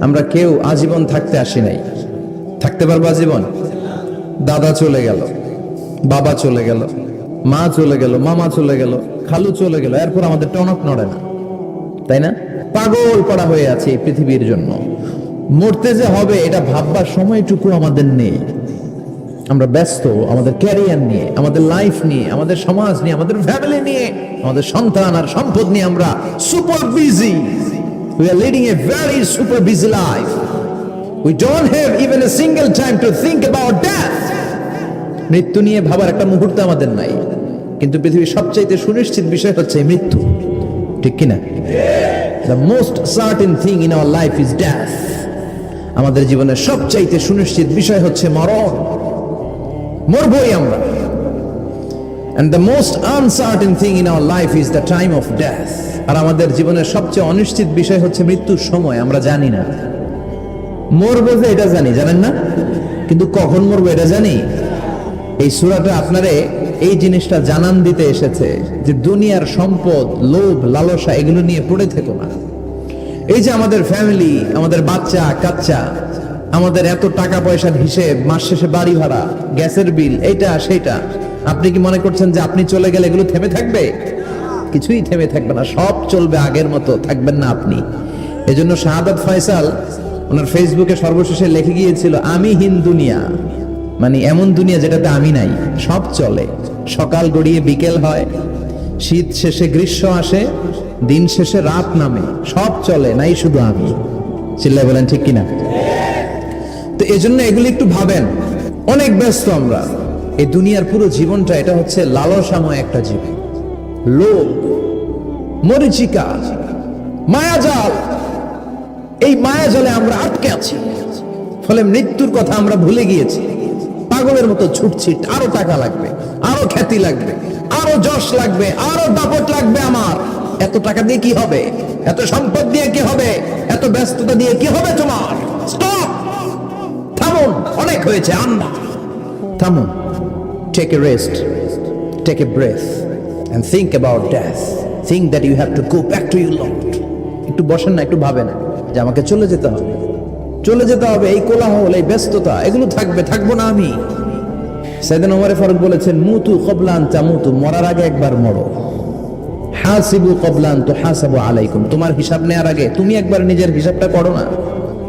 আমরা কেউ আজীবন থাকতে আসি নাই। থাকতে পারবো আজীবন? দাদা চলে গেল, বাবা চলে গেল, মা চলে গেল, মামা চলে গেল, খালু চলে গেল, এরপর আমাদের টনক নড়ে না, তাই না? পাগল পড়া হয়ে আছে এই পৃথিবীর জন্য। মরতে যে হবে এটা ভাববার সময়টুকু আমাদের নেই। আমরা ব্যস্ত আমাদের ক্যারিয়ার নিয়ে, আমাদের লাইফ নিয়ে, আমাদের সমাজ নিয়ে, আমাদের ফ্যামিলি নিয়ে, আমাদের সন্তান আর সম্পদ নিয়ে আমরা super busy. We are leading a very super busy life. We don't have even a single time to think about death. মৃত্যু নিয়ে ভাবার একটা মুহূর্ত আমাদের নাই। কিন্তু পৃথিবীর সবচাইতে সুনিশ্চিত বিষয় হচ্ছে মৃত্যু, ঠিক কিনা? The most certain thing in our life is death. আমাদের জীবনের সবচাইতে সুনিশ্চিত বিষয় হচ্ছে মরণ। মরবই আমরা। And the most uncertain thing in our life is the time of death. আর আমাদের জীবনের সবচেয়ে অনিশ্চিত বিষয় হচ্ছে মৃত্যুর সময়। আমরা জানি না। মরবো যে এটা জানি, জানেন না? কিন্তু কখন মরবো এটা জানি? এই সূরাটা আপনারে এই জিনিসটা জানান দিতে এসেছে যে দুনিয়ার সম্পদ, লোভ, লালসা এগুলো নিয়ে পড়ে থেকো না। এই যে আমাদের ফ্যামিলি, আমাদের বাচ্চা কাচ্চা, আমাদের এত টাকা পয়সার হিসেব, মাস শেষে বাড়ি ভাড়া, গ্যাসের বিল, এইটা সেটা, আপনি কি মনে করছেন যে আপনি চলে গেলে এগুলো থেমে থাকবে? কিছুই থেমে থাকবে না, সব চলবে আগের মতো, থাকবেন না আপনি। এজন্য শাহাদাত ফয়সাল ওনার ফেসবুকে সর্বশেষে লিখে গিয়েছিল, আমি হীন দুনিয়া, মানে এমন দুনিয়া যেটাতে আমি নাই। সব চলে, সকাল গড়িয়ে বিকেল হয়, শীত শেষে গ্রীষ্ম আসে, দিন শেষে রাত নামে, সব চলে, নাই শুধু আমি। চিল্লায় বলেন ঠিক কিনা? তো এজন্য এগুলি একটু ভাবেন। অনেক ব্যস্ত আমরা। এই দুনিয়ার পুরো জীবনটা এটা হচ্ছে লালসাময় একটা জীবন। লোভ, মরিচিকা, মায়াজাল, এই মায়াজালে আমরা আটকে আছি। ফলে মৃত্যুর কথা আমরা ভুলে গিয়েছি। পাগলের মতো ছুটছি, আরো টাকা লাগবে, আরো খ্যাতি লাগবে, আরো যশ লাগবে, আরো দাপট লাগবে আমার। এত টাকা দিয়ে কি হবে? এত সম্পদ দিয়ে কি হবে? এত ব্যস্ততা দিয়ে কি হবে তোমার? স্টপ! থামুন, অনেক হয়েছে, আন্না। থামুন, take a rest, take a breath and think about death. Think that you have to go back to your Lord. একটু বসেন না, একটু ভাবেন যে আমাকে চলে যেতে হবে, চলে যেতে হবে। এই কোলাহল, এই ব্যস্ততা, এগুলো থাকবে, থাকবো না আমি। সাইয়েদনা ওমর ফারুক বলেছেন, মুতু ক্বাবলা আন তামুতু, মরার আগে একবার মরো। হাসিবু ক্বাবলা আন তুহাসাবু আলাইকুম, তোমার হিসাব নেওয়ার আগে তুমি একবার নিজের হিসাবটা করো না।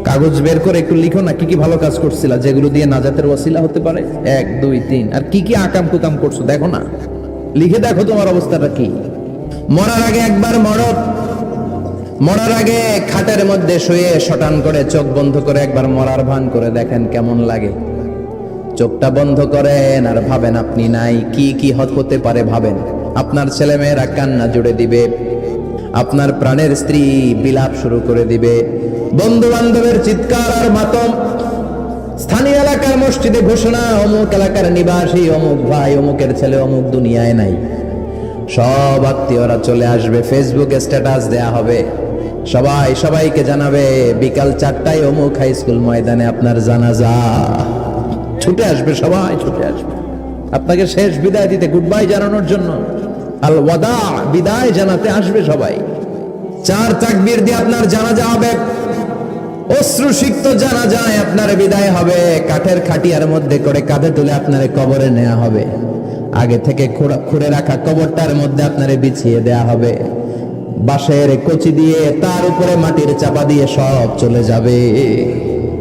কাগজ বের করে একটু লিখো না, কি কি ভালো কাজ করছিলা, যেগুলো দিয়ে নাজাতের ওয়াসিলা হতে পারে, 1 2 3, আর কি কি আকাম কুকাম করছো দেখো না, লিখে দেখো তোমার অবস্থাটা কি। মরার আগে একবার মরো। মরার আগে খাটের মধ্যে শুয়ে শটান করে চোখ বন্ধ করে একবার মরার ভান করে দেখেন কেমন লাগে। চোখটা বন্ধ করেন আর ভাবেন আপনি নাই, কি কি হতে পারে ভাবেন। আপনার ছেলেমেয়েরা কান্না জুড়ে দিবে, আপনার প্রাণের স্ত্রী বিলাপ শুরু করে দিবে, বন্ধু বান্ধবের চিৎকার আর মাতম, স্থানীয় এলাকার মসজিদে ঘোষণা, অমুক এলাকার নিবাসী অমুক ভাই, অমুকের ছেলে অমুক দুনিয়ায় নাই। সব আত্মীয়রা চলে আসবে, ফেসবুকে স্ট্যাটাস দেয়া হবে, সবাই সবাইকে জানাবে বিকাল 4টায় অমুক হাই স্কুল ময়দানে আপনার জানাজা। ছুটে আসবে, সবাই ছুটে আসবে আপনাকে শেষ বিদায় দিতে, গুড বাই জানানোর জন্য, আল ওয়াদা, বিদায় জানাতে আসবে সবাই। 4 তাকবীর দিয়ে আপনার জানাজা হবে, অশ্রুসিক্ত জানাজায় আপনার বিদায় হবে। কাঠের খাটিয়ার মধ্যে করে কাঁধে তুলে আপনার কবরে নেওয়া হবে। আগে থেকে খুঁড়ে রাখা কবরটার মধ্যে আপনারে বিছিয়ে দেয়া হবে। বাঁশের কচি দিয়ে তার উপরে মাটির চাপা দিয়ে সব চলে যাবে।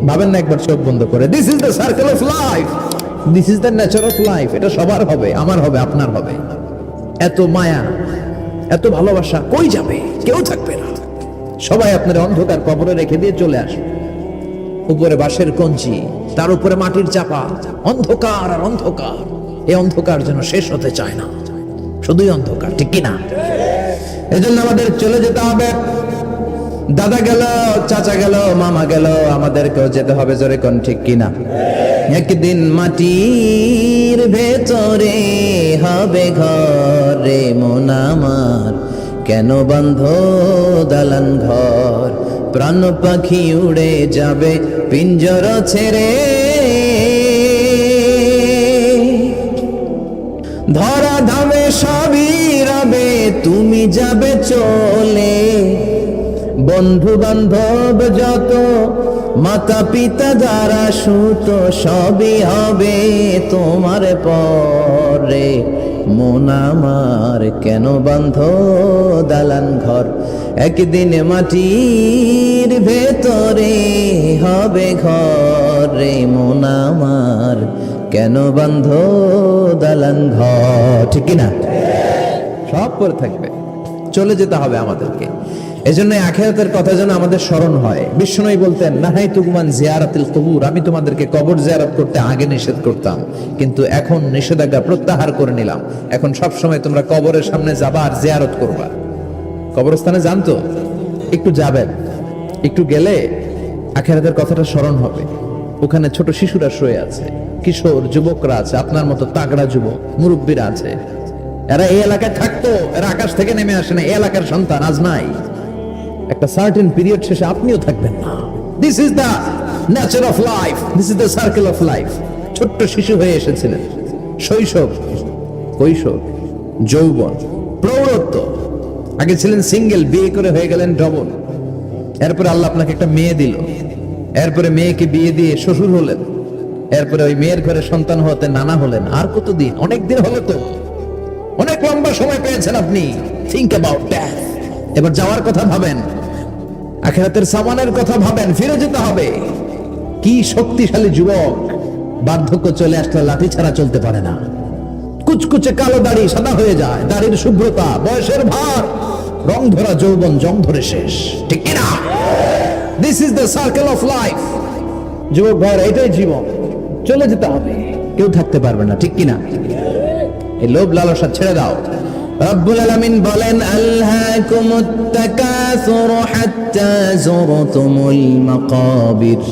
ভাবেন না একবার চোখ বন্ধ করে, this is the circle of life, this is the nature of life. এটা সবার হবে, আমার হবে, আপনার হবে। এত মায়া, এত ভালোবাসা কই যাবে? কেউ থাকবে না, সবাই আপনার অন্ধকার কবরে রেখে দিয়ে চলে আসবে। উপরে বাঁশের কঞ্চি, তার উপরে মাটির চাপা, অন্ধকার আর অন্ধকার। এই অন্ধকার যেন শেষ হতে চায় না, শুধুই অন্ধকার, ঠিক কিনা? এজন্য আমাদের চলে যেতে হবে। দাদা গেল, চাচা গেল, মামা গেল, আমাদেরকেও যেতে হবে, জোরে কোন ঠিক কিনা? একদিন মাটির ভেতরে হবে ঘরে মন আমার, কেন বন্ধ দালান ঘর, প্রাণ পাখি উড়ে যাবে পিঞ্জর ছেড়ে, ধরা ধামে সবই রবে, তুমি যাবে চলে, বন্ধু বান্ধব যত, মাতা পিতা যারা সুত, সবই হবে তোমার পরে। মন আমার কেন বান্ধ দালান ঘর, একদিন মাটির ভেতরে হবে ঘর রে। মন আমার কেন বান্ধ দালান ঘর, ঠিক কিনা? সব পরে থাকবে, চলে যেতে হবে আমাদেরকে। এজন্য আখিরাতের কথা যেন আমাদের স্মরণ হয়। বিষ্ণুই বলতেন, নাহাই তুকুমান জিয়ারাতিল কুবুর, আমি তোমাদেরকে কবর জিয়ারত করতে আগে নিষেধ করতাম, কিন্তু এখন নিষেধাজ্ঞা প্রত্যাহার করে নিলাম। এখন সব সময় তোমরা কবরের সামনে যাবা আর জিয়ারত করবা। কবরস্থানে জানতো একটু যাবেন, একটু গেলে আখিরাতের কথাটা স্মরণ হবে। ওখানে ছোট শিশুরা শুয়ে আছে, কিশোর যুবকরা আছে, আপনার মতো তাগড়া যুবক মুরব্বীরা আছে। এরা এই এলাকায় থাকতো, এরা আকাশ থেকে নেমে আসে না, এই এলাকার সন্তান আজ নাই। একটা সার্টেন পিরিয়ড শেষে আপনিও থাকবেন না। This is the nature of life, this is the circle of life. ছোট্ট শিশু হয়ে এসেছিলেন, শৈশব, কৈশোর, যৌবন, প্রৌঢ়ত্ব। আগে ছিলেন সিঙ্গেল, বিয়ে করে হয়ে গেলেন ডবল। এরপরে আল্লাহ আপনাকে একটা মেয়ে দিল, এরপরে মেয়েকে বিয়ে দিয়ে শ্বশুর হলেন, এরপরে ওই মেয়ের ঘরে সন্তান হতে নানা হলেন। আর কতদিন? অনেক দিন হলো তো, অনেক লম্বা সময় পেয়েছেন আপনি। Think about death. এবার যাওয়ার কথা ভাবেন, আখিরাতের সামানের কথা ভাবেন, ফিরে যেতে হবে। কি শক্তিশালী যুবক, বার্ধক্য চলে আসলে লাঠি ছাড়া চলতে পারে না। কুচকুচে কালো দাড়ি সাদা হয়ে যায়, দাড়ির শুভ্রতা, বয়সের ভার, রং ধরা যৌবন জং ধরে শেষ, ঠিক কিনা? This is the circle of life. যুবক ভাইরা, এটাই জীবন, চলে যেতে হবে, কেউ থাকতে পারবে না, ঠিক কিনা? এই লোভ লালসা ছেড়ে দাও। রব্বুল আলামিন বলেন, আলহাকুমুত তাকাসুর হাত্তা যুরতুমুল মাকাবির।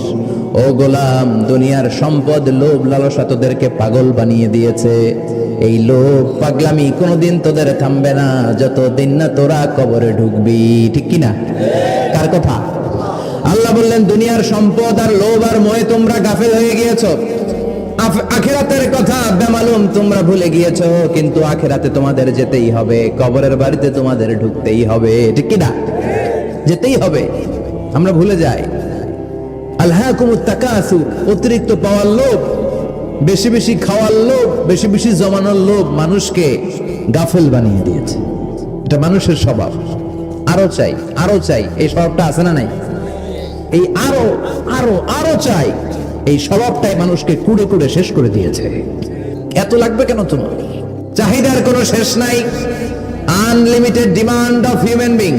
ও গোলাম, দুনিয়ার সম্পদ, লোভ লালসা তোদেরকে পাগল বানিয়ে দিয়েছে। এই লোভ পাগলামি কোনোদিন তোদের থামবে না যতদিন না তোরা কবরে ঢুকবি, ঠিক কিনা? কার কথা? আল্লাহ বললেন, দুনিয়ার সম্পদ আর লোভ আর মোহে তোমরা গাফেল হয়ে গিয়েছো। আখিরাতের কথা বেমালুম তোমরা ভুলে গিয়েছো, কিন্তু আখিরাতে তোমাদের যেতেই হবে, কবরের বাড়িতে তোমাদের ঢুকতেই হবে, ঠিক কিনা? যেতেই হবে। আমরা ভুলে যাই। আলহাকুমুত তাকাসুর, অতিরিক্ত পাওয়ার লোভ, বেশি বেশি খাওয়ার লোভ, বেশি বেশি জমানোর লোভ মানুষকে গাফেল বানিয়ে দিয়েছে। এটা মানুষের স্বভাব। আরো চাই, আরো চাই, এই স্বভাবটা আছে না নাই? এই আরো আরো আরো চাই, এই স্বভাবটাই মানুষকে কুড়ে কুড়ে শেষ করে দিয়েছে। এত লাগবে কেন তোমার? চাহিদার কোনো শেষ নাই। Unlimited demand of human being.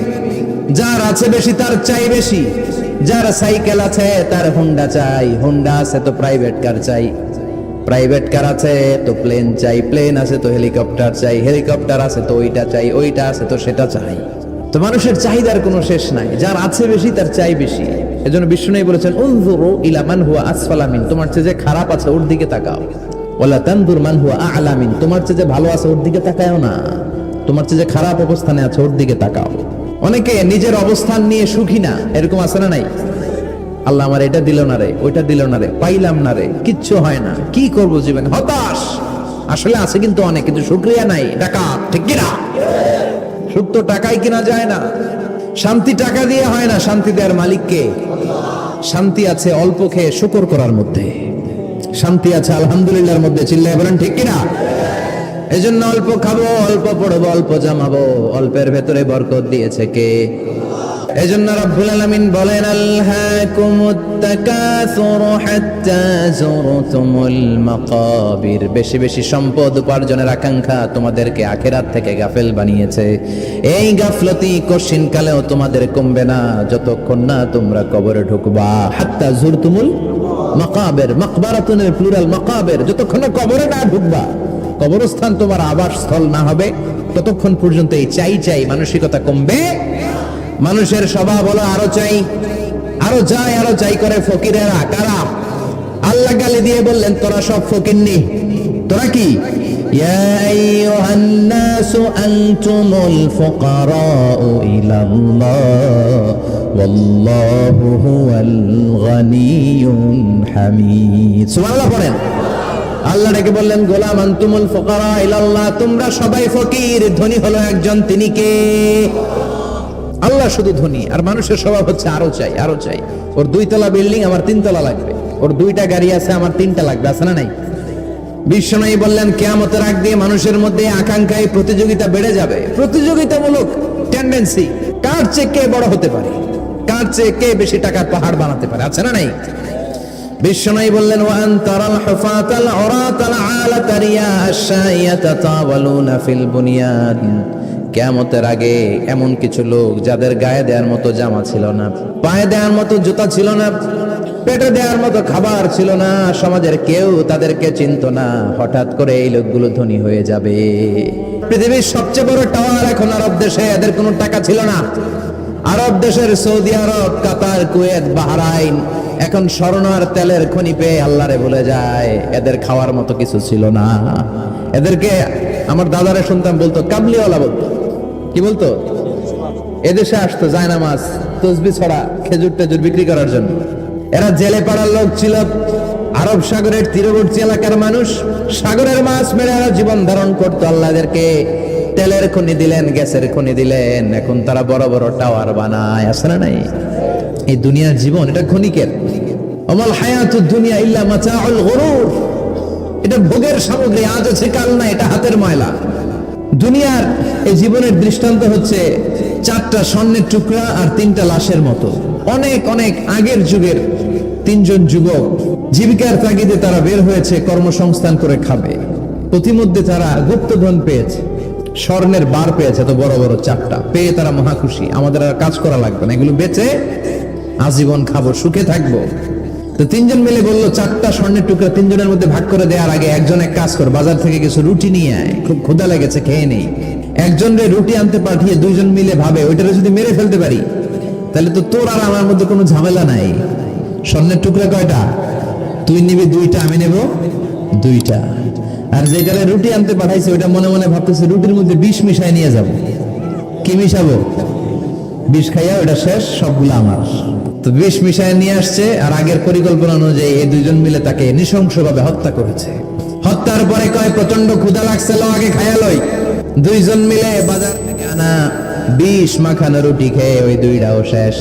যার আছে বেশি তার চাই বেশি। যার সাইকেল আছে তার হুন্ডা চাই, হুন্ডা আছে তো প্রাইভেট কার চাই, প্রাইভেট কার আছে তো প্লেন চাই, প্লেন আছে তো হেলিকপ্টার চাই, হেলিকপ্টার আছে তো ওইটা চাই, ওইটা আছে তো সেটা চাই। তো মানুষের চাহিদার কোনো শেষ নাই। যার আছে বেশি তার চাই বেশি। এজন্য বিষ্ণু বলেছেন, উনজুরু ইলা মান হুয়া আসফালা মিন, তোমার চেয়ে যে খারাপ আছে ওর দিকে তাকাও। ওয়ালা তানজুর মান হুয়া আ'লা মিন, তোমার চেয়ে যে ভালো আছে ওর দিকে তাকাও না, তোমার চেয়ে যে খারাপ অবস্থানে আছে ওর দিকে তাকাও। অনেকে নিজের অবস্থান নিয়ে সুখী না, এরকম আছে না নাই? আল্লাহ আমার এটা দিল না রে, ওইটা দিল না রে, পাইলাম না রে, কিচ্ছু হয় না, কি করব জীবনে, হতাশ। আসলে আছে কিন্তু অনেক, কিন্তু শুকরিয়া নাই, ডাকাত, ঠিক কিনা? সুখ তো টাকায় কিনা যায় না, শান্তি টাকা দিয়ে হয় না, শান্তি দেওয়ার মালিক কে? শান্তি আছে অল্প খেয়ে শুকর করার মধ্যে, শান্তি আছে আলহামদুলিল্লাহর মধ্যে, চিল্লায় বলেন ঠিক কিনা? এজন্য অল্প খাবো, অল্প পড়বো, অল্প জামাবো, অল্পের ভেতরে বরকত দিয়েছে কে? এজন্য রব্বুল আলামিন বলেন, আলহাকুমুত তাকাসুর হাত্তা যুরতুমুল মাকাবির। বেশি বেশি সম্পদ উপার্জনের আকাঙ্ক্ষা তোমাদেরকে আখিরাত থেকে গাফেল বানিয়েছে। এই গাফলতি কশিন কালেও তোমাদের কমবে না যতক্ষণ না তোমরা কবরে ঢুকবা। হাত্তা যুরতুমুল মাকাবির, মাকবারাতুনের প্লুরাল মাকাবির, যতক্ষণ না কবরে না ঢুকবা, কবরস্থান তোমার আবাসস্থল না হবে, ততক্ষণ পর্যন্ত এই চাই চাই মানসিকতা কমবে। মানুষের স্বভাব হলো আরো চাই, আরো চাই, আরো চাই করে ফকিরেরা। কারা? আল্লাহ গালি দিয়ে বললেন, তোরা সব ফকিরনি, তোরা কি? ইয়া আইয়ুহান নাসু আনতুমুল ফুকারাউ ইলাল্লাহ ওয়াল্লাহু হুয়াল গনিয়ুল হামিদ। সুবহানাল্লাহ পড়েন। আল্লাহ ডেকে বললেন, গোলাম আনতুমুল ফুকারা ইলাল্লাহ, তোমরা সবাই ফকির, ধনী হলো একজন, তিনি কে? আল্লাহ শুধু ধনী, আর মানুষের স্বভাব হচ্ছে আরো চাই আরো চাই। ওর 2 তলা বিল্ডিং, আমার 3 তলা লাগবে। ওর 2টা গাড়ি আছে, আমার 3টা লাগবে। আছে না নাই? বিশ্বনবী বললেন কিয়ামতের আগ দিয়ে মানুষের মধ্যে আকাঙ্ক্ষায় প্রতিযোগিতা বেড়ে যাবে, প্রতিযোগিতামূলক টেন্ডেন্সি। কার চেয়ে কে বড় হতে পারে, কার চেয়ে কে বেশি টাকার পাহাড় বানাতে পারে। আছে না নাই? বিশ্বনবী বললেন ওয়ান তারাল হুফাতাল উরাতাল আলাতা রিয়া আশ-শাইয়াতা তাওয়ালুনা ফিল বুনিয়ান। কিয়ামতের আগে এমন কিছু লোক যাদের গায়ে দেওয়ার মতো জামা ছিল না, পায়ে দেওয়ার মতো জুতা ছিল না, পেটে দেওয়ার মতো খাবার ছিল না, সমাজের কেউ তাদেরকে চিনতো না, হঠাৎ করে এই লোকগুলো ধনী হয়ে যাবে। পৃথিবীর সবচেয়ে বড় টাওয়ার এখন আরব দেশে, এদের কোনো টাকা ছিল না। আরব দেশের সৌদি আরব, কাতার, কুয়েত, বাহরাইন এখন স্বর্ণ আর তেলের খনি পেয়ে আল্লাহরে ভুলে যায়। এদের খাওয়ার মতো কিছু ছিল না। এদেরকে আমার দাদারা শুনতাম বলতো কাবলিওয়ালা বলতো। কি বলতো? এদেশে আসতো জায়নামাজ, তসবিহ ছড়া, খেজুর টেজুর বিক্রি করার জন্য। এরা জেলে পাড়ার লোক ছিল, আরব সাগরের তীরবর্তী এলাকার মানুষ। সাগরের মাছ মেরে এরা জীবন ধারণ করতো। আল্লাহ এদেরকে তেলের খনি দিলেন, গ্যাসের খনি দিলেন, এখন তারা বড় বড় টাওয়ার বানায়। আছে না নাই? এই দুনিয়ার জীবন এটা ক্ষণিকের। আমাল হায়াতুদ দুনিয়া ইল্লা মাতাউল গুরুর। এটা ভোগের সামগ্রী, আজ আছে কাল না, এটা হাতের ময়লা। দুনিয়ার এই জীবনের দৃষ্টান্ত হচ্ছে 4টা স্বর্ণের টুকরা আর 3টা লাশের মতো। অনেক অনেক আগের যুগের 3জন যুবক জীবিকার তাগিদে তারা বের হয়েছে কর্মসংস্থান করে খাবে। প্রতিমধ্যে তারা গুপ্তধন পেয়েছে, স্বর্ণের বার পেয়েছে, তো বড় বড় 4টা পেয়ে তারা মহা খুশি। আমাদের আর কাজ করা লাগবে না, এগুলো বেচে আজীবন খাবো, সুখে থাকবো। তো 3জন মিলে বললো 4টা স্বর্ণের টুকরা 3জনের মধ্যে ভাগ করে দেওয়ার আগে একজন এক কাজ কর, বাজার থেকে কিছু রুটি নিয়ে আয়, খুব ক্ষুধা লেগেছে, খেয়ে নেই। একজন রে রুটি আনতে পাঠিয়ে 2জন মিলে ভাবে ওইটারে যদি মেরে ফেলতে পারি তাহলে তো তোর আর আমার মধ্যে কোনো ঝামেলা নাই। স্বর্ণের টুকরা কয়টা? তুই নিবি 2টা, আমি নেব 2টা। আর যেটারে রুটি আনতে পাঠাইছে ওইটা মনে মনে ভাবতেছে রুটির মধ্যে বিষ মিশাই নিয়ে যাব। কি মিশাবো? বিষ খাইয়া ওটা শেষ, সবগুলো আমার। তো বিষ মিশায় নিয়ে আসছে, আর আগের পরিকল্পনা অনুযায়ী এই 2জন মিলে তাকে নৃশংসভাবে হত্যা করেছে। হত্যার পরে কয় প্রচন্ড ক্ষুধা লাগছে, লো আগে খাইয়া লই। 2জন মিলে বাজার থেকে আনা বিষ মাখানো রুটি খেয়ে ওই 2টাও শেষ।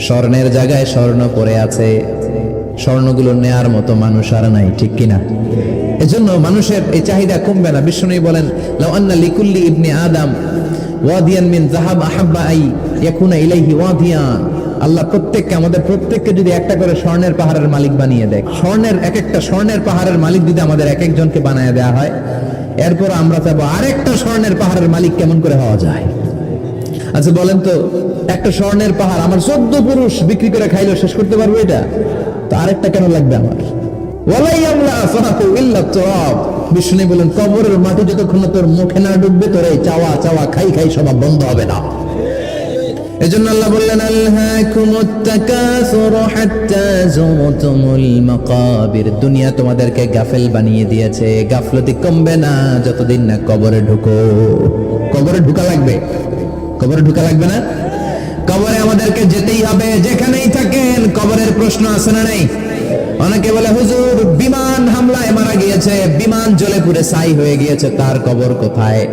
স্বর্ণের জায়গায় স্বর্ণ পড়ে আছে, স্বর্ণগুলো নেয়ার মতো মানুষ আর নাই, ঠিক কিনা? এজন্য মানুষের এই চাহিদা কমবে না। বিষ্ণু বলেন লাউ আন্না লিকুল্লি ইবনি আদম ওয়াদিয়ান মিন যাহাব আহাব্বা আই ইয়াকুনা ইলাইহি ওয়াদিয়ান। আল্লাহ প্রত্যেককে, আমাদের প্রত্যেককে যদি একটা করে স্বর্ণের পাহাড়ের মালিক বানিয়ে দেয়, স্বর্ণের একটা স্বর্ণের পাহাড়ের মালিক যদি আমাদের এক একজনকে বানিয়ে দেওয়া হয়, এরপর আমরা চাইবো আরেকটা স্বর্ণের পাহাড়ের মালিক কেমন করে হওয়া যায়। আচ্ছা বলেন তো, একটা স্বর্ণের পাহাড় আমার 14 পুরুষ বিক্রি করে খাইলো শেষ করতে পারবো এটা? তো আরেকটা কেন লাগবে আমার? ওয়ালাই আমলা ফাহু ইল্লা তুরাব। বিষ্ণু বলেন কবরের মাটি যতক্ষণ তোর মুখে না ডুববে তোর এই চাওয়া চাওয়া খাই খাই স্বভাব বন্ধ হবে না। এজন্য আল্লাহ বললেন আলহাকুমুত তাকাসুরু হাত্তা যুরতুমুল মাকাবির। দুনিয়া তোমাদেরকে গাফেল বানিয়ে দিয়েছে, গাফলতি কমবে না যতদিন না কবরে ঢুকো। কবরে ঢুকা লাগবে, কবরে ঢুকা লাগবে না? কবরে আমাদেরকে যেতেই হবে, যেখানেই থাকেন। কবরের প্রশ্ন আছে না নাই? অনেকে বলে হুজুর বিমান হামলায় মারা গিয়েছে, বিমান জ্বলে পুড়ে ছাই হয়ে গিয়েছে, তার কবর কোথায়?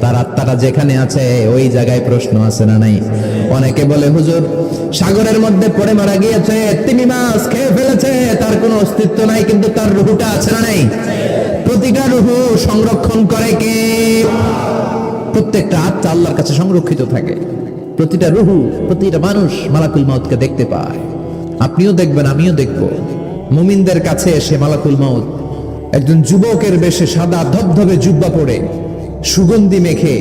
তার আত্মাটা যেখানে আছে ওই জায়গায় প্রশ্ন আছে না নাই? অনেকে বলে হুজুর সাগরের মধ্যে পড়ে মারা গিয়েছে, তিমি মাছ খেয়ে ফেলেছে, তার কোনো অস্তিত্ব নাই, কিন্তু তার রুহুটা আছে না নাই? প্রতিটা রুহু সংরক্ষণ করে কে? প্রত্যেকটা আত্মা আল্লাহর কাছে সংরক্ষিত থাকে। প্রতিটা রুহু, প্রতিটা মানুষ মালাকুল মাউতকে দেখতে পায়। আপনিও দেখবেন, আমিও দেখব। মুমিনদের কাছে এসে মালাকুল মাউত একজন যুবকের বেশে সাদা ধবধবে জুব্বা পরে সুগন্ধি মেখে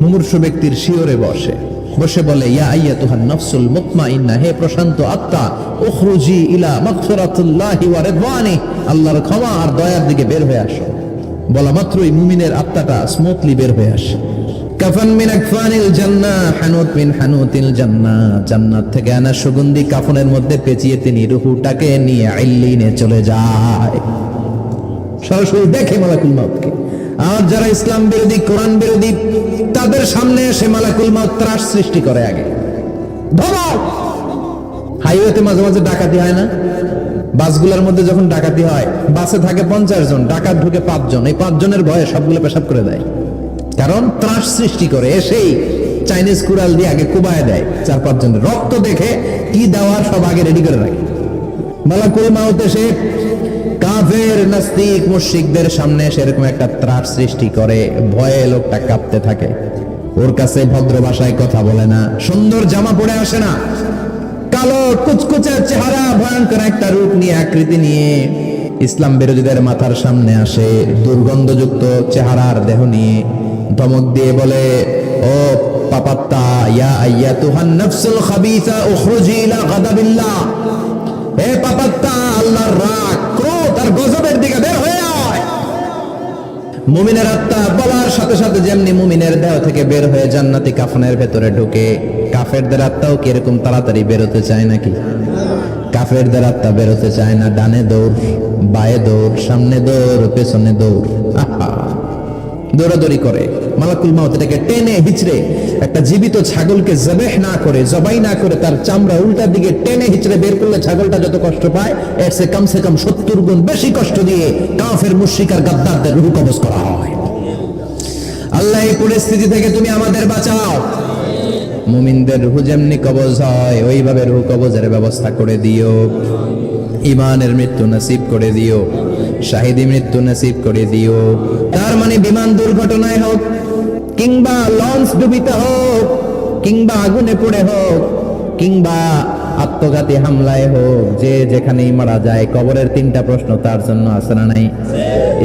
মুমূর্ষু ব্যক্তির শিয়রে বসে বসে বলে ইয়া আইয়াতুহান নাফসুল মুতমাইন্নাহ, হে প্রশান্ত আত্মা, উখরুজি ইলা মাগফিরাতিল্লাহি ওয়া রিদওয়ানি, আল্লাহর ক্ষমা আর দয়ার দিকে বের হয়ে আসো। বলা মাত্রই মুমিনের আত্মাটা স্মুথলি বের হয়ে আসে। কাফান মিন আকফানিল জান্নাহ, হানুত মিন হানুতিল জান্নাহ, জান্নাত থেকে আনা সুগন্ধি কাফনের মধ্যে পেঁচিয়ে তিনি রূহটাকে নিয়ে ইল্লিনে চলে যায়। সরাসরি দেখে মালাকুল মাউতকে। আর যারা ইসলাম বিরোধী, কোরআন বিরোধী, তাদের সামনে এসে মালাকুল মাউত ত্রাস সৃষ্টি করে। আগে ধমক। হাইওয়েতে মাঝে মাঝে ডাকাতি হয় না? বাসগুলোর মধ্যে যখন ডাকাতি হয়, বাসে থাকে 50 জন, ডাকাত ঢুকে 5 জন। এই 5 জনের ভয়ে সবগুলো পেশাব করে দেয়, কারণ ত্রাস সৃষ্টি করে। এসেই চাইনিজ কুড়াল দিয়ে আগে কুবায় দেয় 4-5 জন, রক্ত দেখে কি দেওয়ার সব আগে রেডি করে রাখে। মালাকুল মাউত এসে কাফের নাস্তিক মুশরিকদের সামনে সেরকম একটা ত্রাস সৃষ্টি করে, ভয়ে লোকটা কাঁপতে থাকে। ওর কাছে ভদ্র ভাষায় কথা বলে না, সুন্দর জামা পরে আসে না, কালো কুচকুচে চেহারা, ভয়ঙ্কর একটা রূপ নিয়ে, আকৃতি নিয়ে ইসলাম বিরোধীদের মাথার সামনে আসে, দুর্গন্ধযুক্ত চেহারার দেহ নিয়ে ধমক দিয়ে বলে, ও পাপাত্তা, ইয়া আইয়াতুহান নাফসুল খাবিসা উখরুজি ইলা গাদাবিল্লাহ, হে পাপাত্তা, আল্লাহর রাগ, ক্রোধ আর গজবের দিকে বের হয়ে আয়। মুমিনের আত্মা বলার সাথে সাথে যেমনি মুমিনের দেহ থেকে বের হয়ে জান্নাতি কাফনের ভেতরে ঢুকে, কাফেরদের আত্মাও কি এরকম তাড়াতাড়ি বেরোতে চায় নাকি? কাফেরদের আত্মা বেরোতে চায় না, ডানে দৌড়, বায়ে দৌড়, সামনে দৌড়, পেছনে দৌড়, দৌড়াদৌড়ি করে। মালাকুল মাউত এটাকে টেনে হিচড়ে, একটা জীবিত ছাগলকে জবাই না করে তার চামড়া উল্টার দিকে টেনে হিচড়ে বের করলে ছাগলটা যত কষ্ট পায়, এর চেয়ে কমসে কম 70 গুণ বেশি কষ্ট দিয়ে কাফের মুশরিক আর গাদ্দারদের রূহ কবজ করা হয়। আল্লাহ এই পরিস্থিতি থেকে তুমি আমাদের বাঁচাও। মুমিনদের রূহ যেমনি কবজ হয় ওইভাবে রূহ কবজের ব্যবস্থা করে দিও। ইমানের মৃত্যু নসিব করে দিও, শাহিদি মৃত্যু নসিব করে দিও। তার মানে বিমান দুর্ঘটনায় হোক, কিংবা লঞ্চ ডুবিতে হোক, কিংবা আগুনে পড়ে হোক, কিংবা আত্মঘাতী হামলায় হোক, যে যেখানেই মারা যায়, কবরের 3টা প্রশ্ন তার জন্য আছে না নাই?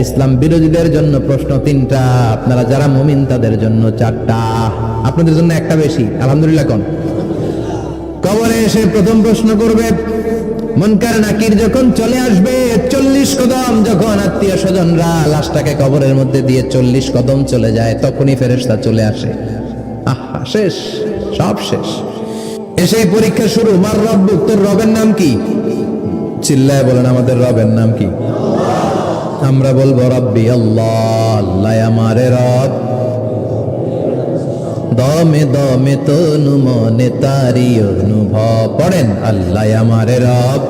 ইসলাম বিরোধীদের জন্য প্রশ্ন 3টা, আপনারা যারা মুমিন তাদের জন্য 4টা, আপনাদের জন্য একটা বেশি। আলহামদুলিল্লাহ কোন? কবরে এসে প্রথম প্রশ্ন করবে, মুনকার নাকির যখন চলে আসবে, 40 কদম যখন আত্মীয় স্বজনরা লাশটাকে কবরের মধ্যে দিয়ে 40 কদম চলে যায়, তখনই ফেরেশতা চলে আসে। আহা, শেষ, সব শেষ। এসে পরীক্ষা শুরু। মার রব্বুক, তোর রবের নাম কি? চিল্লায় বলেন, আমাদের রবের নাম কি? আমরা বলবো রব্বি আল্লাহ, আল্লাহ আমারে রব। দমে দমে তনু মনে তারি অনুভব। পড়েন, আল্লাহ আমারে রব।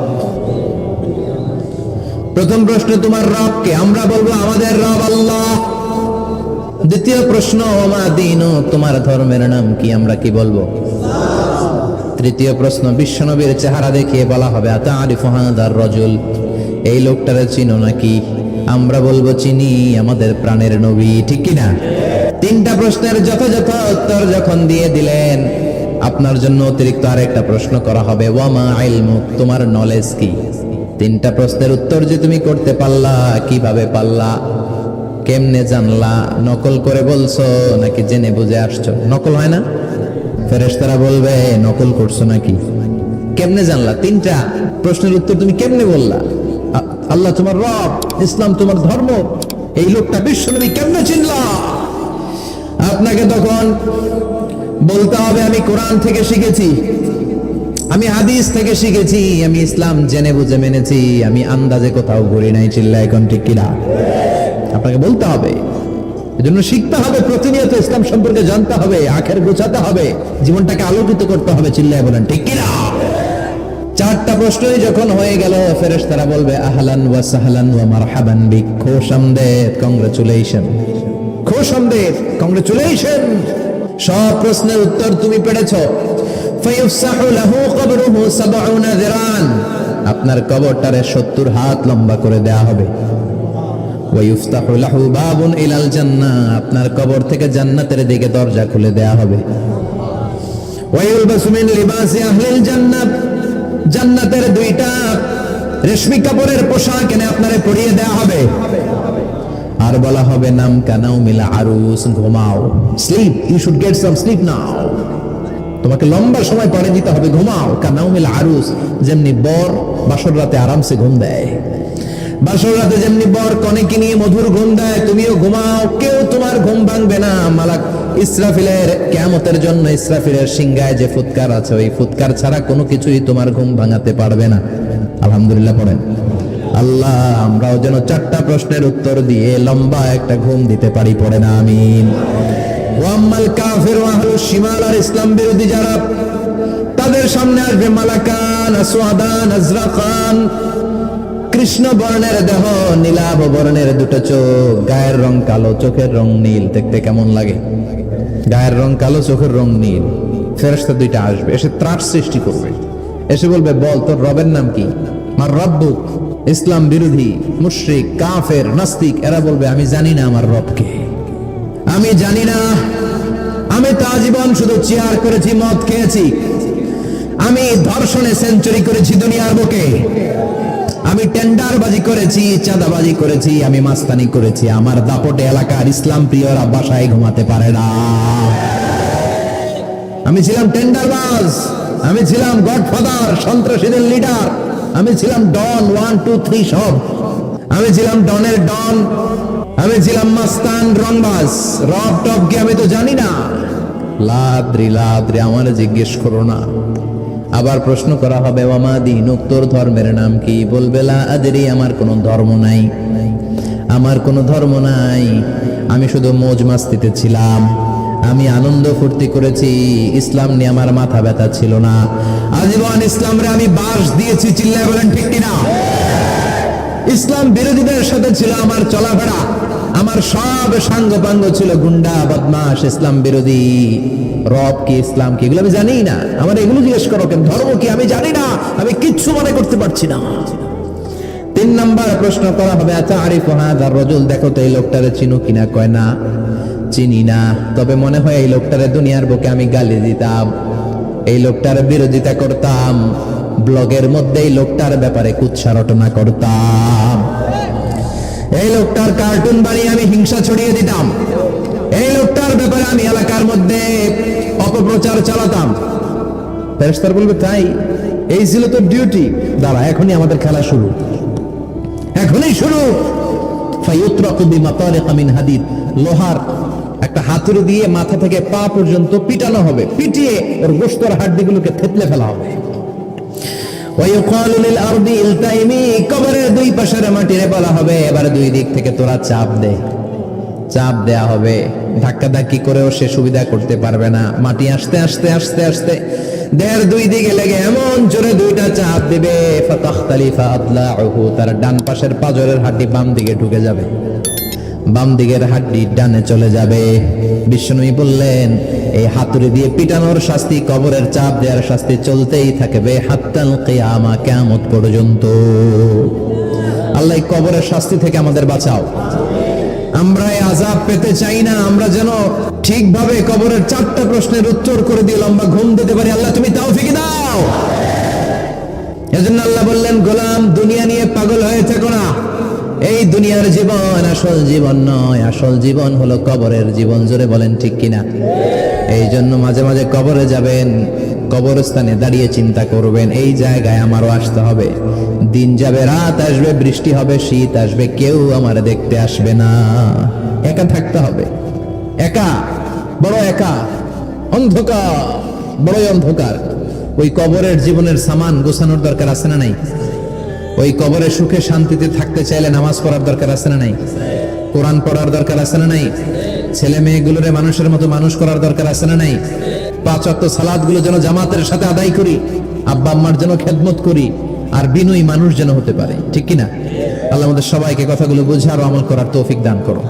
প্রথম প্রশ্ন, তোমার রব কে? আমরা বলবো আমাদের রব আল্লাহ। দ্বিতীয় প্রশ্ন, ওমা দীনু, তোমার ধর্মের নাম কি? আমরা কি বলবো? তৃতীয় প্রশ্ন, বিশ্বনবীর চেহারা দেখিয়ে বলা হবে, আতারিফু হাদার রাজুল, এই লোকটারে চিনো নাকি? আমরা বলবো চিনি, আমাদের প্রাণের নবী। ঠিক কিনা? 3টা প্রশ্নের যথাযথ উত্তর যখন দিয়ে দিলেন, আপনার জন্য অতিরিক্ত আরেকটা প্রশ্ন করা হবে, ওয়ামা ইলমুক, তোমার নলেজ কি? 3টা প্রশ্নের উত্তর যে তুমি করতে পারলা, কিভাবে পারলা, কেমনে জানলা? নকল করে বলছো নাকি জেনে বুঝে আসছো? নকল হয় না? ফেরেশতারা বলবে নকল করছো নাকি? কেমনে জানলা? 3টা প্রশ্নের উত্তর তুমি কেমনে বললা? আল্লাহ তোমার রব, ইসলাম তোমার ধর্ম, এই লোকটা বিশ্বনবী, কেমনে চিনলা? আপনাকে তখন বলতে হবে, আমি কোরআন থেকে শিখেছি, আমি হাদিস থেকে শিখেছি, আমি ইসলাম জেনে বুঝে মেনেছি, আমি আন্দাজে কোথাও ঘুরি নাই। চিল্লা এখন ঠিক কিনা? আপনাকে বলতে হবে, এজন্য শিখতে হবে, প্রতিনিয়ত ইসলাম সম্পর্কে জানতে হবে, আখের গোছাতে হবে, জীবনটাকে আলোকিত করতে হবে। চিল্লায় বলেন ঠিক কিনা? 4টা প্রশ্নই যখন হয়ে গেল, ফেরেশতারা বলবে আহলান ওয়া সাহলান ওয়া মারহাবান বিক, খোশামদেদ, কংগ্রেচুলেশন, খোশামদেদ, কংগ্রেচুলেশন, সব প্রশ্নের উত্তর তুমি পেরেছো। ফায়ুফসাহু লাহু কবরুহু 70 যিরান, আপনার কবরটারে 70 হাত লম্বা করে দেয়া হবে। ওয়ায়ুফতাহু লাহু বাবুন ইলাল জান্নাহ, আপনার কবর থেকে জান্নাতের দিকে দরজা খুলে দেয়া হবে। ওয়ায়ুলবাসু মিন লিবাসি আহলিল জান্নাহ, জান্নাতের 2টা রেশমি কাপড়ের পোশাক এনে আপনারে পরিয়ে দেয়া হবে। আর বলা হবে নাম কানাউ মিলা আরুস, ঘুমাও, sleep, you should get some sleep now, তোমাকে লম্বা সময় পরে দিতে হবে, ঘুমাও। কানাউ মিলা আরুস, যেমনি বর বাসর রাতে আরামসে ঘুম দেয়, বাসর রাতে যেমনি বর কনেকে নিয়ে মধুর ঘুম দেয়, তুমিও ঘুমাও, কেউ তোমার ঘুম ভাঙবে না। মালাক ইসরাফিলের, কিয়ামতের জন্য ইসরাফিলের সিংহায় যে ফুৎকার আছে, ওই ফুৎকার ছাড়া কোনো কিছুই তোমার ঘুম ভাঙাতে পারবে না। আলহামদুলিল্লাহ পড়েন। আল্লাহ আমরাও যেন 4টা প্রশ্নের উত্তর দিয়ে লম্বা একটা ঘুম দিতে পারি। পড়েন আমিন। ওয়াম্মাল কাফির ওয়া আহলুশ শিমাল, আর ইসলাম বিরোধী যারা, তাদের সামনে আসবে মালাকান আসওয়াদান আজরাকান, কৃষ্ণ বর্ণের দেহ, নীলাভ বর্ণের 2টো চোখ, গায়ের রং কালো, চোখের রং নীল। দেখতে কেমন লাগে? গায়ের রং কালো, চোখের রং নীল। ফেরেশতা দুইটা আসবে, এসে ত্রাস সৃষ্টি করবে, এসে বলবে, বল তোর রবের নাম কি? মার রব্বুক। ইসলাম বিরোধী, মুশরিক, কাফের, নাস্তিক এরা বলবে, আমি জানি না আমার রবকে, আমি জানি না। আমি তো আজীবন শুধু চেয়ার করেছি, মদ খেয়েছি, আমি ধর্ষণে সেঞ্চুরি করেছি দুনিয়ার বুকে, আমি টেন্ডারবাজি করেছি, চাঁদাবাজি করেছি, আমি মাস্তানি করেছি, আমার দাপটে এলাকার ইসলাম প্রিয়রা বাসায় ঘুমাতে পারে না। আমি ছিলাম টেন্ডারবাজ, আমি ছিলাম গডফাদার, সন্ত্রাসীদের লিডার, আমি ছিলাম ডন 1 2 3 সব, আমি ছিলাম ডনের ডন, আমি ছিলাম মাস্তান, রংবাজ। রব টপ কি আমি তো জানি না। লাদ্রি লাদ্রি, আমার জিজ্ঞেস করো না। আবার প্রশ্ন করা হবে, ওয়ামা দীনুক, তোর ধর্মের নাম কি? বলবে, লা আদরি, আমার কোনো ধর্ম নাই, আমার কোনো ধর্ম নাই, আমি শুধু মৌজ মাস্তিতে ছিলাম, আমি আনন্দ ফুর্তি করেছি, ইসলাম নিয়ে আমার মাথা ব্যথা ছিল না, আজীবন ইসলামরে আমি বাস দিয়েছি। চিল্লায় বলেন ঠিক কিনা? ইসলাম বিরোধীদের সাথে ছিল আমার চলাফেরা, আমার সব সাঙ্গ পাঙ্গ ছিল গুন্ডা, বদমাশ, ইসলাম বিরোধী। রব কি, ইসলাম কি, এগুলো আমি জানি না। আমার এগুলো জিজ্ঞেস করো কেন? ধর্ম কি আমি জানি না, আমি কিচ্ছু মনে করতে পারছি না। 3 নাম্বার প্রশ্ন করা হবে, আচ্ছা আরিফু হাদার রাজুল, দেখো তো এই লোকটারে চিনো কিনা? কয় না, চিনি না, তবে মনে হয় এই লোকটারে দুনিয়ার বুকে আমি গালি দিতাম, এই লোকটার বিরোধিতা করতাম, ব্লগের মধ্যে এই লোকটার ব্যাপারে কুৎসা রটনা করতাম, এই লোকটার কার্টুন বানিয়ে আমি হিংসা ছড়িয়ে দিতাম, এই লোকটার ব্যাপারে আমি এলাকার মধ্যে অপপ্রচার চালাতাম। ফেরেশতারা বলবে, তাই? এই ছিল তো ডিউটি। দাঁড়া, এখনই আমাদের খেলা শুরু, এখনই শুরু। ফায়ুতরাকু বিমাতারিকা মিন হাদিদ, লোহার একটা হাতুড়ি দিয়ে মাথা থেকে পা পর্যন্ত পিটানো হবে, পিটিয়ে ওর গোশতের হাড্ডিগুলোকে থেতলে ফেলা হবে। ওয়ায়ুকালু লিল আরদি ইলতাইমি, কবরের দুই পাশের মাটিরে বলা হবে, এবার দুই দিক থেকে তোরা চাপ দে। চাপ দেয়া হবে, ধাক্কা ধাক্কি করেও সে সুবিধা করতে পারবে না। মাটি আস্তে আস্তে আস্তে আস্তে দেহের দুই দিকে লেগে এমন জোরে দুইটা চাপ দিবে, ফাতাখতালিফা আদলাউহু, তার ডান পাশের পাজরের হাড্ডি বাম দিকে ঢুকে যাবে, বাম দিকের হাড্ডি ডানে চলে যাবে। বিষ্ণুই বললেন, এই হাতুড়ি দিয়ে পিটানোর শাস্তি, কবরের চাপ দেওয়ার শাস্তি চলতেই থাকবে হাত্তাল কিয়ামা, কিয়ামত পর্যন্ত। আল্লাহ কবরের শাস্তি থেকে আমাদের বাঁচাও। আমরা এই আযাব পেতে চাই না, আমরা যেন ঠিকভাবে কবরের 4টা প্রশ্নের উত্তর করে দিয়ে লম্বা ঘুম দিতে পারি। আল্লাহ তুমি তৌফিক দাও। এজন্য আল্লাহ বললেন, গোলাম দুনিয়া নিয়ে পাগল হয়ে থেকো না, এই দুনিয়ার জীবন আসল জীবন নয়, আসল জীবন হলো কবরের জীবন। জোরে বলেন ঠিক কিনা? এই জন্য মাঝে মাঝে কবরে যাবেন, কবরস্থানে দাঁড়িয়ে চিন্তা করবেন, এই জায়গায় আমারও আসতে হবে। দিন যাবে, রাত আসবে, বৃষ্টি হবে, শীত আসবে, কেউ আমার দেখতে আসবে না, একা থাকতে হবে, একা, বড় একা, অন্ধকার, বড়ই অন্ধকার। ওই কবরের জীবনের সামান গোছানোর দরকার আছে না নাই? ওই কবরে সুখে শান্তিতে থাকতে চাইলে নামাজ পড়ার দরকার আছে না নাই? কোরআন পড়ার দরকার আছে না নাই? ছেলে মেয়েগুলোরে মানুষের মতো মানুষ করার দরকার আছে না নাই? 5 ওয়াক্ত সালাত গুলো যেন জামাতের সাথে আদায় করি, আব্বা আম্মার যেন খেদমত করি, আর বিনয়ী মানুষ যেন হতে পারে, ঠিক কিনা? আল্লাহ আমাদের সবাইকে কথাগুলো বুঝে আরো আমল করার তৌফিক দান করো।